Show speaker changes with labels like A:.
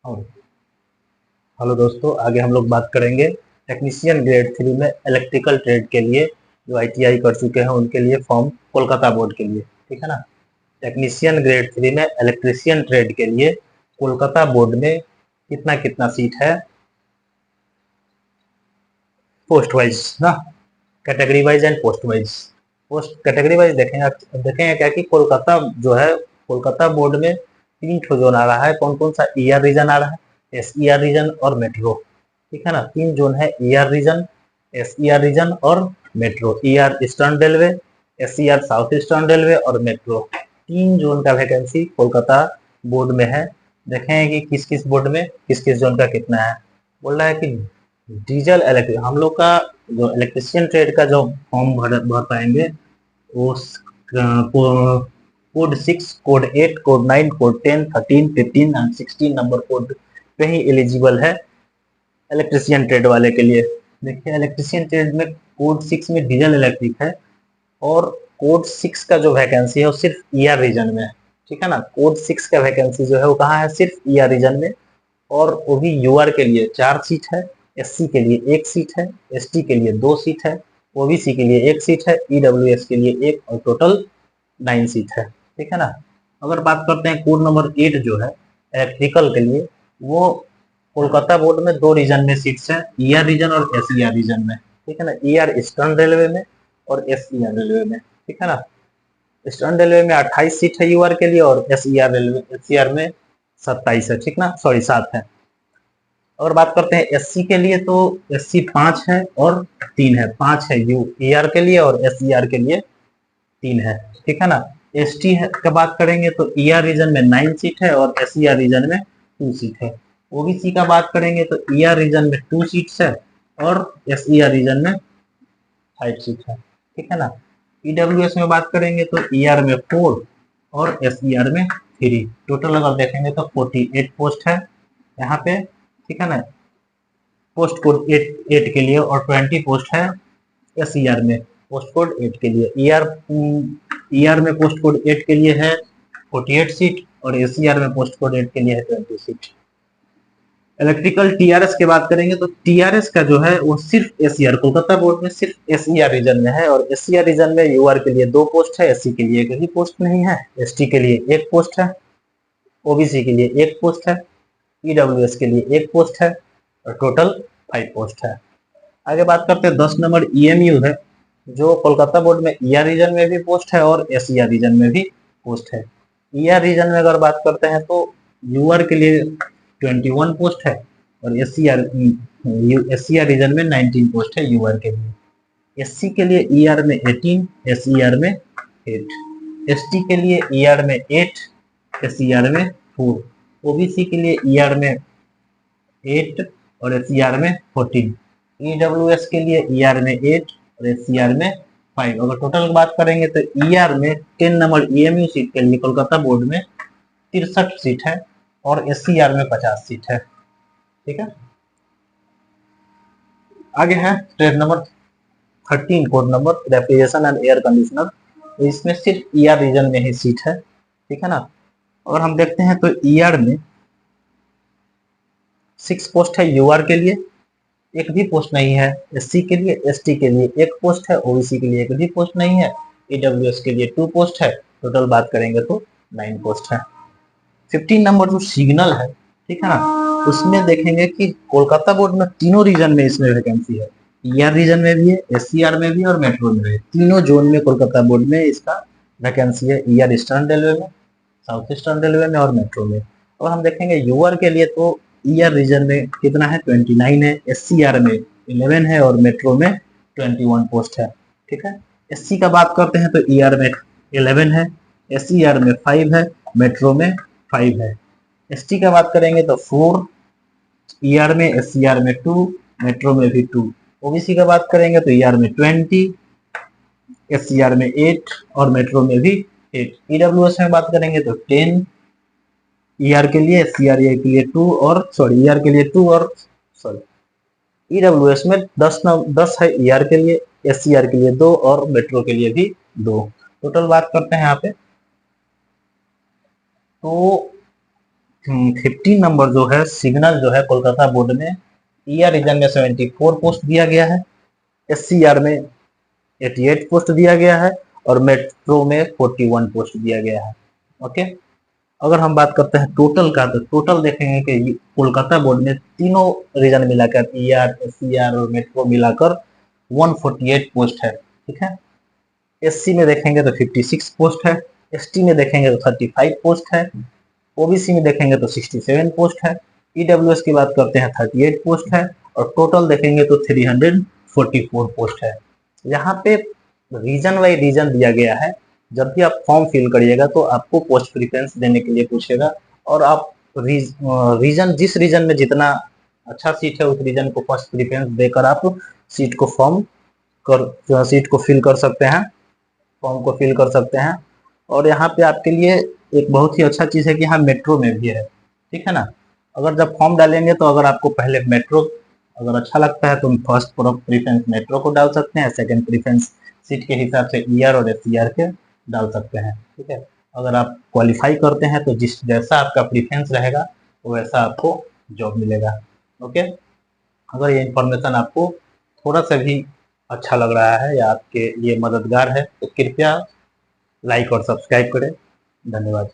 A: और हेलो दोस्तों, आगे हम लोग बात करेंगे टेक्नीशियन ग्रेड 3 में इलेक्ट्रिकल ट्रेड के लिए जो आईटीआई कर चुके हैं उनके लिए फॉर्म कोलकाता बोर्ड के लिए। ठीक है ना। टेक्नीशियन ग्रेड 3 में इलेक्ट्रिशियन ट्रेड के लिए कोलकाता बोर्ड में कितना कितना सीट है, पोस्ट वाइज ना, category wise and post wise. Post category wise देखेंगे क्या कि कोलकाता जो है, कोलकाता बोर्ड में 3 ठो जोन आ रहा है। कौन कौन सा? ईआर रीजन आ रहा है, एसईआर रीजन और मेट्रो। ठीक है ना। 3 जोन है, ईआर रीजन, एसईआर रीजन और metro. ER eastern railway, SER south eastern railway और मेट्रो। 3 जोन का वैकेंसी कोलकाता बोर्ड में है। देखेंगे कि किस किस बोर्ड में किस किस जोन का कितना है। बोल रहा है कि डीजल इलेक्ट्रिक, हम लोग का जो इलेक्ट्रिशियन ट्रेड का जो फॉर्म भर पाएंगे वो code 6, code 8, code 9, code 10, 13, 15 and 16 number code पे ही एलिजिबल है इलेक्ट्रिशियन ट्रेड वाले के लिए। देखिए, इलेक्ट्रिशियन ट्रेड में कोड 6 में डीजल इलेक्ट्रिक है और कोड 6 का जो वैकेंसी है वो सिर्फ ईआर रीजन में है। ठीक है ना। कोड 6 का वैकेंसी जो है वो कहाँ है? सिर्फ ईआर रीजन में। और वो भी यूआर के लिए 4 सीट है, एससी के लिए 1 सीट है, एसटी के लिए 2 सीट है, ओबीसी के लिए 1 सीट है, ईडब्ल्यूएस के लिए 1 और टोटल 9 सीट है। ठीक है ना। अगर बात करते हैं कोड नंबर 8 जो है इलेक्ट्रिकल के लिए, वो कोलकाता बोर्ड में 2 रीजन में सीट्स हैं, ईआर रीजन और एसईआर रीजन में। ठीक है ना। ईआर ईस्टर्न रेलवे में और एसईआर रेलवे में। ठीक है ना। ईस्टर्न रेलवे में 28 सीट है यूआर के लिए और एसईआर में 27 है। ठीक ना, सॉरी 7 है। और बात करते हैं एससी के लिए, तो एससी 5 है और 3 है। 5 है यू ईआर के लिए और एसईआर के लिए 3 है। ठीक है ना। एसटी का बात करेंगे तो ईआर रीजन में 9 सीट है और एसईआर रीजन में 2 सीट है। ओबीसी का बात करेंगे तो ईआर रीजन में 2 सीट्स है और एसईआर रीजन में 5 सीट है। ठीक है ना। ईडब्ल्यूएस में बात करेंगे तो ईआर में 4 और एसईआर में 3। टोटल अगर देखेंगे तो 48 पोस्ट है यहाँ पे। ठीक है ना। पोस्ट कोड 8 के लिए और 20 पोस्ट है एसईआर में पोस्ट कोड 8 के लिए। ईआर में पोस्ट कोड 8 के लिए है 48 सीट और एसईआर में पोस्ट कोड 8 के लिए है 20 सीट। इलेक्ट्रिकल टीआरएस की बात करेंगे तो टीआरएस का जो है वो सिर्फ एसईआर, कोलकाता बोर्ड में सिर्फ एसईआर रीजन में है और एसईआर रीजन में यूआर के लिए 2 पोस्ट है, एससी के लिए 1 ही पोस्ट नहीं है, एसटी के लिए 1 पोस्ट है, ओबीसी के लिए 1 पोस्ट है, ईडब्ल्यूएस के लिए 1 पोस्ट है और टोटल 5 पोस्ट है। आगे बात करते हैं 10 नंबर ईएमयू है, जो कोलकाता बोर्ड में ईआर रीजन में भी पोस्ट है और एसईआर रीजन में भी पोस्ट है। ईआर रीजन में अगर बात करते हैं तो यूआर के लिए 21 पोस्ट है और एससीआर रीजन में 19 पोस्ट है यूआर के लिए। एससी के लिए ईआर में 18, एसईआर में 8, एसटी के लिए ईआर में 8, एसईआर में 4, ओबीसी के लिए ईआर में 8 और एसईआर में 14, ईडब्ल्यूएस के लिए ईआर में 8 और एसईआर में 5। अगर टोटल बात करेंगे तो ईआर में 10 नंबर ईएमयू सीट के लिए कोलकाता बोर्ड में 63 सीट है और एससीआर में 50 सीट है। ठीक है। आगे है trade number 13, code number refrigeration and air conditioner. इसमें सिर्फ ईआर रीजन में ही सीट है। ठीक है ना। और हम देखते हैं तो ईआर में 6 पोस्ट है यूआर के लिए, 1 भी पोस्ट नहीं है, एससी के लिए, एसटी के लिए 1 पोस्ट है, ओबीसी के लिए 1 भी पोस्ट नहीं है, ईडब्ल्यूएस के लिए 2 पोस्ट है। टोटल बात करेंगे तो 9 पोस्ट है। 15 नंबर जो सिग्नल है, ठीक है ना, उसमें देखेंगे कि कोलकाता बोर्ड में तीनों रीजन में इसमें वैकेंसी है, ईआर रीजन में भी है, एससीआर में भी और मेट्रो में भी। तीनों जोन में कोलकाता बोर्ड में इसका वैकेंसी है, ईआर ईस्टर्न रेलवे में, साउथ ईस्टर्न रेलवे में और मेट्रो में। और हम देखेंगे यूआर के लिए तो ईआर रीजन में कितना है? 29 है, एससीआर में 11 है और मेट्रो में 21 पोस्ट है। ठीक है। एससी का बात करते हैं तो ईआर में 11 है, एससीआर में 5 है, मेट्रो में 5 है। एसटी का बात करेंगे तो 4 ईआर में, एससीआर में 2, मेट्रो में भी 2। ओबीसी का बात करेंगे तो ईआर में 20, एससीआर में 8 और मेट्रो में भी 8। ईडब्ल्यूएस में बात करेंगे तो 10 ईआर के लिए, एससीआर के लिए 2 और सॉरी ईआर के लिए 2 और सॉरी ईडब्ल्यूएस में 10 है ईआर के लिए, एससीआर के लिए 2 और मेट्रो के लिए भी 2। टोटल बात करते हैं यहाँ पे तो 15 नंबर जो है सिग्नल जो है कोलकाता बोर्ड में ईआर रीजन में 74 पोस्ट दिया गया है, एससीआर में 88 पोस्ट दिया गया है और मेट्रो में 41 पोस्ट दिया गया है। ओके, अगर हम बात करते हैं टोटल का, तो टोटल देखेंगे कि कोलकाता बोर्ड में तीनों रीजन मिलाकर ईआर, एससीआर और मेट्रो मिलाकर 148 पोस्ट है। ठीक है, एससी में देखेंगे तो 56 पोस्ट है, एसटी में देखेंगे तो 35 पोस्ट है, ओबीसी में देखेंगे तो 67 पोस्ट है, ईडब्ल्यूएस की बात करते हैं 38 पोस्ट है और टोटल देखेंगे तो 344 पोस्ट है। यहाँ पे रीजन वाइज रीजन दिया गया है। जब भी आप फॉर्म फिल करिएगा तो आपको पोस्ट प्रीफरेंस देने के लिए पूछेगा और आप रीजन जिस रीजन में जितना अच्छा सीट है उस रीजन को फर्स्ट प्रीफरेंस देकर आप सीट को फिल कर सकते हैं, फॉर्म को फिल कर सकते हैं। और यहाँ पे आपके लिए एक बहुत ही अच्छा चीज़ है कि यहाँ मेट्रो में भी है। ठीक है ना, अगर जब फॉर्म डालेंगे तो अगर आपको पहले मेट्रो अगर अच्छा लगता है तो फर्स्ट प्रीफरेंस मेट्रो को डाल सकते हैं, सेकंड प्रीफरेंस सीट के हिसाब से ईआर और एससीआर के डाल सकते हैं। ठीक है, अगर आप क्वालिफाई करते हैं तो जैसा आपका प्रीफरेंस रहेगा वैसा आपको जॉब मिलेगा। ओके, अगर ये इंफॉर्मेशन आपको थोड़ा सा भी अच्छा लग रहा है या आपके लिए मददगार है तो कृपया लाइक और सब्सक्राइब करें। धन्यवाद।